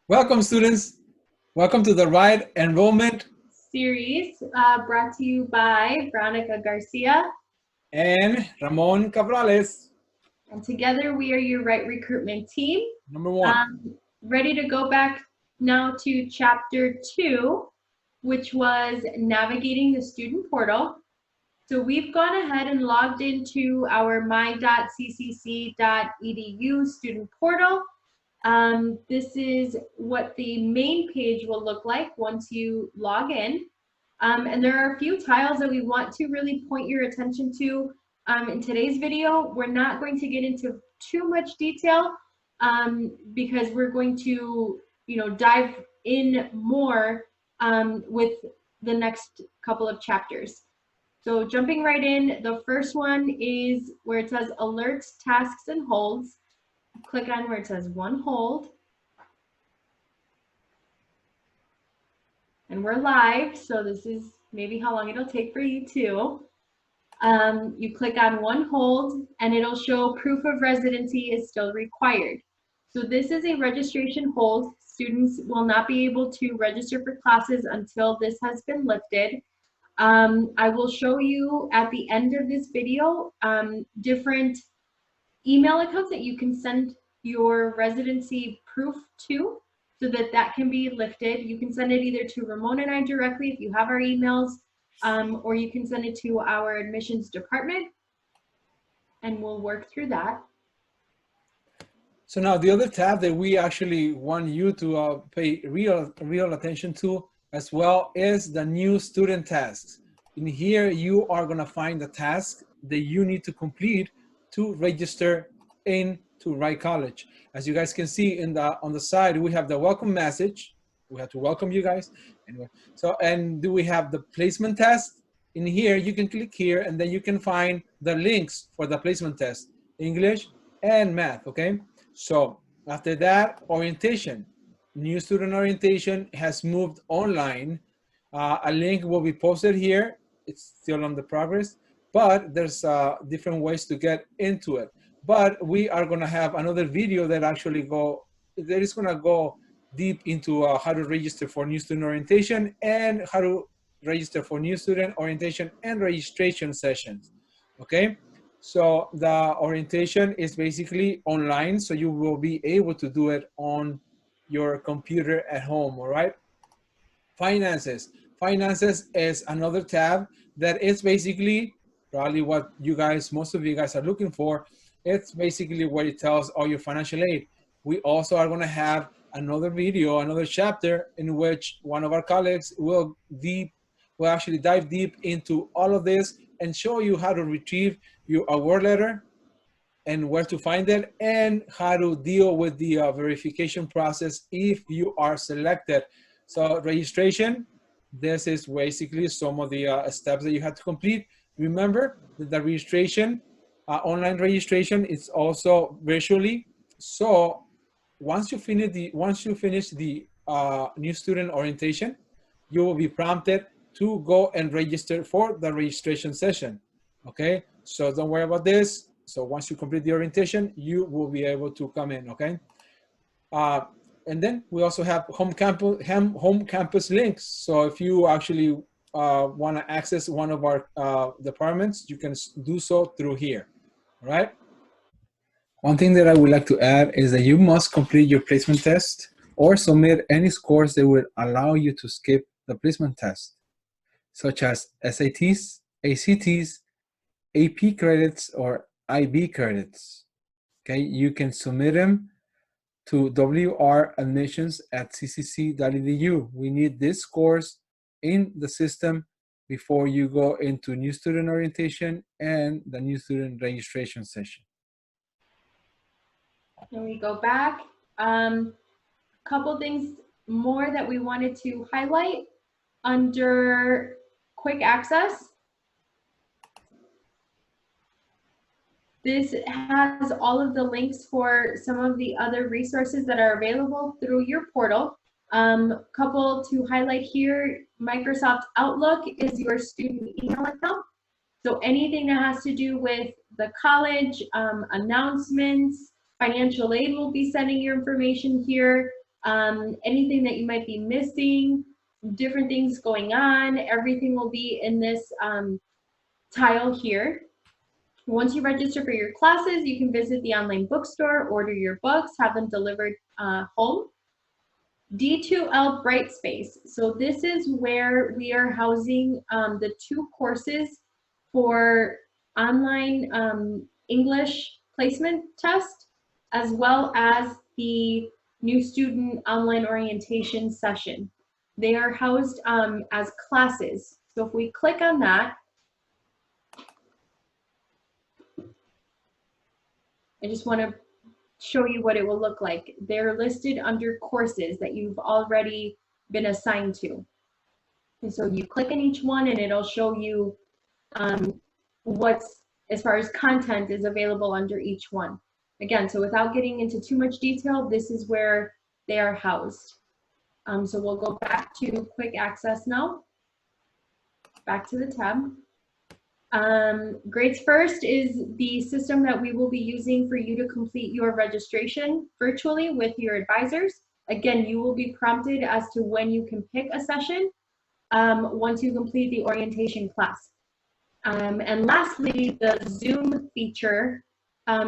Welcome, students. Welcome to the Right Enrollment series brought to you by Veronica Garcia. and Ramon Cabrales. And together we are your Right Recruitment team. Number one. Ready to go back now to chapter 2, which was navigating the student portal. So we've gone ahead and logged into our my.ccc.edu student portal. This is what the main page will look like once you log in. And there are a few tiles that we want to really point your attention to in today's video. We're not going to get into too much detail because we're going to, dive in more with the next couple of chapters. So jumping right in, the first one is where it says alerts, tasks, and holds. Click on where it says one hold. And we're live, so this is maybe how long it'll take for you too. You click on one hold and it'll show proof of residency is still required. So this is a registration hold. Students will not be able to register for classes until this has been lifted. I will show you at the end of this video different email accounts that you can send your residency proof to so that that can be lifted. You can send it either to Ramon and I directly if you have our emails, or you can send it to our admissions department and we'll work through that. So now the other tab that we actually want you to pay real attention to as well is the new student tasks. In here, you are gonna find the task that you need to complete to register into Wright College. As you guys can see on the side, we have the welcome message. We have to welcome you guys. Anyway, and do we have the placement test? In here, you can click here and then you can find the links for the placement test, English and math, okay? So after that, orientation. New student orientation has moved online. A link will be posted here. It's still on the progress, but there's different ways to get into it. But we are gonna have another video that is gonna go deep into how to register for new student orientation and how to register for new student orientation and registration sessions, okay? So the orientation is basically online, so you will be able to do it on your computer at home, all right? Finances. Finances is another tab that is basically probably what most of you guys are looking for. It's basically what it tells all your financial aid. We also are gonna have another video, another chapter in which one of our colleagues will actually dive deep into all of this and show you how to retrieve your award letter and where to find it and how to deal with the verification process if you are selected. So registration, this is basically some of the steps that you have to complete. Remember that the registration, online registration is also virtually. So once you finish the new student orientation, you will be prompted to go and register for the registration session, okay? So don't worry about this. So once you complete the orientation, you will be able to come in, okay? And then we also have home campus links. So if you actually want to access one of our departments, you can do so through here, all right? One thing that I would like to add is that you must complete your placement test or submit any scores that would allow you to skip the placement test, such as SATs, ACTs, AP credits, or IB credits. Okay, you can submit them to wradmissions@ccc.edu. We need these scores in the system before you go into new student orientation and the new student registration session. And we go back. Couple things more that we wanted to highlight under quick access. This has all of the links for some of the other resources that are available through your portal. Couple to highlight here, Microsoft Outlook is your student email account. So anything that has to do with the college, announcements, financial aid will be sending your information here. anything that you might be missing, different things going on, everything will be in this tile here. Once you register for your classes, you can visit the online bookstore, order your books, have them delivered home. D2L Brightspace. So this is where we are housing the 2 courses for online English placement test, as well as the new student online orientation session. They are housed as classes. So if we click on that, I just want to show you what it will look like. They're listed under courses that you've already been assigned to. And so you click on each one and it'll show you what's, as far as content is available under each one. Again, so without getting into too much detail, this is where they are housed. So we'll go back to quick access now. Back to the tab. Grades First is the system that we will be using for you to complete your registration virtually with your advisors. Again, you will be prompted as to when you can pick a session once you complete the orientation class. And lastly, the Zoom feature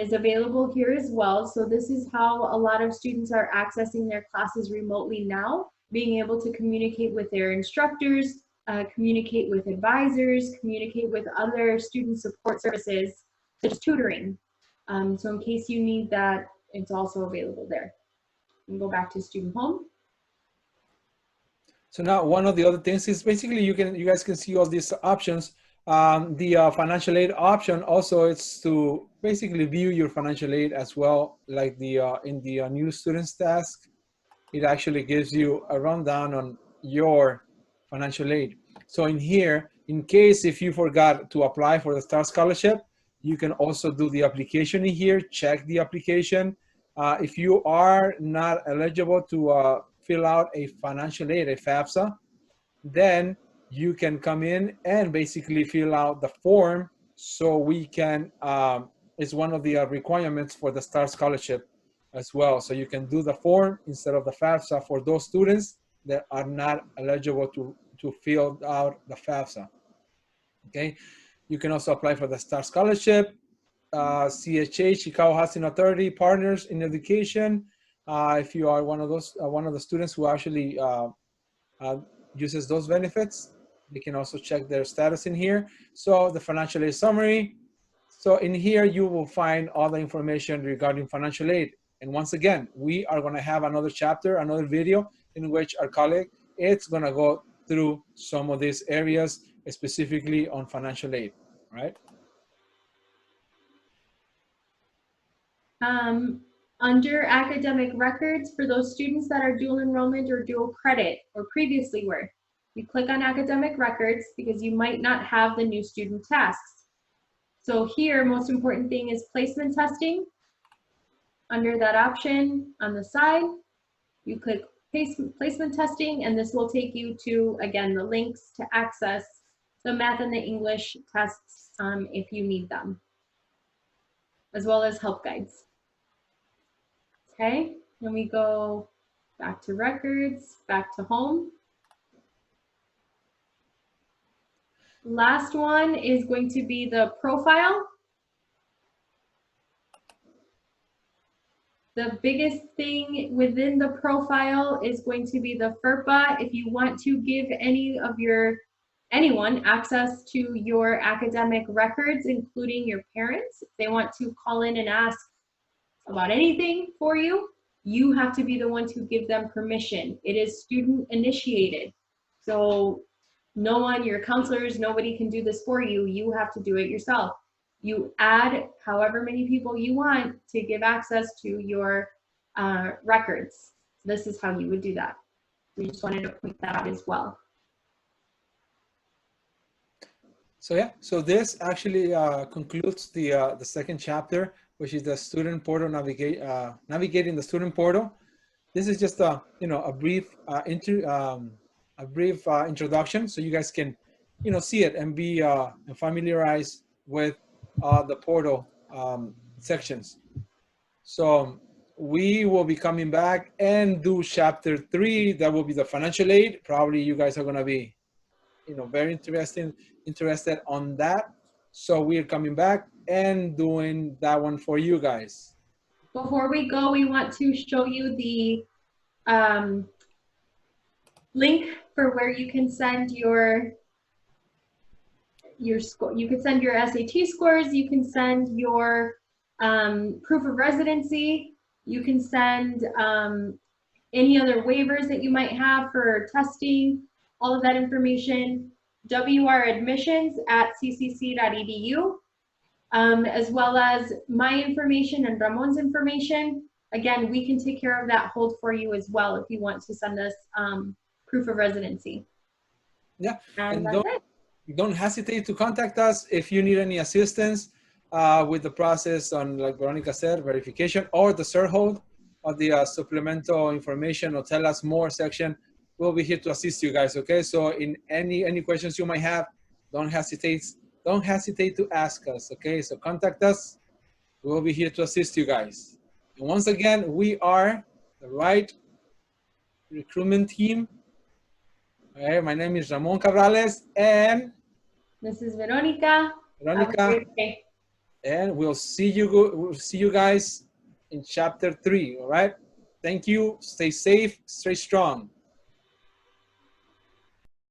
is available here as well. So this is how a lot of students are accessing their classes remotely now, being able to communicate with their instructors, communicate with advisors, communicate with other student support services, such as tutoring. So in case you need that, it's also available there. And go back to student home. So now one of the other things is basically you guys can see all these options. The financial aid option also is to basically view your financial aid as well, like the in the new students task. It actually gives you a rundown on your financial aid. So in here, in case if you forgot to apply for the STAR scholarship, you can also do the application in here, check the application. If you are not eligible to fill out a financial aid, a FAFSA, then you can come in and basically fill out the form so we can, it's one of the requirements for the STAR scholarship as well. So you can do the form instead of the FAFSA for those students that are not eligible to fill out the FAFSA. Okay, you can also apply for the STAR scholarship, CHA, Chicago Housing Authority Partners in Education. If you are one of the students who actually uses those benefits, they can also check their status in here. So the financial aid summary. So in here, you will find all the information regarding financial aid. And once again, we are going to have another chapter, another video in which our colleague is going to go through some of these areas specifically on financial aid, right? Under academic records, for those students that are dual enrollment or dual credit or previously were, you click on academic records because you might not have the new student tasks. So here, most important thing is placement testing. Under that option on the side, you click placement testing, and this will take you to, again, the links to access the math and the English tests if you need them, as well as help guides. Okay, then we go back to records, back to home. Last one is going to be the profile. The biggest thing within the profile is going to be the FERPA. If you want to give anyone access to your academic records, including your parents, if they want to call in and ask about anything for you, you have to be the one to give them permission. It is student initiated. So no one, your counselors, nobody can do this for you. You have to do it yourself. You add however many people you want to give access to your records. This is how you would do that. We just wanted to point that out as well. So yeah, so this actually concludes the second chapter, which is the student portal navigating the student portal. This is just a brief introduction, so you guys can see it and be familiarized with the portal sections. So we will be coming back and do chapter 3. That will be the financial aid. Probably you guys are going to be, very interested on that. So we're coming back and doing that one for you guys. Before we go, we want to show you the link for where you can send your score. You can send your SAT scores. You can send your proof of residency. You can send any other waivers that you might have for testing, all of that information. wradmissions@ccc.edu, as well as my information and Ramon's information. Again, we can take care of that hold for you as well if you want to send us proof of residency. Yeah, and don't hesitate to contact us if you need any assistance with the process on, like Veronica said, verification or the cert hold or the supplemental information or tell us more section. We'll be here to assist you guys, okay? So in any questions you might have, don't hesitate to ask us, okay? So contact us. We'll be here to assist you guys. And once again, we are the Wright recruitment team. Okay, my name is Ramon Cabrales and this is Veronica. Have a great day. And we'll see you guys in chapter 3. All right. Thank you. Stay safe. Stay strong.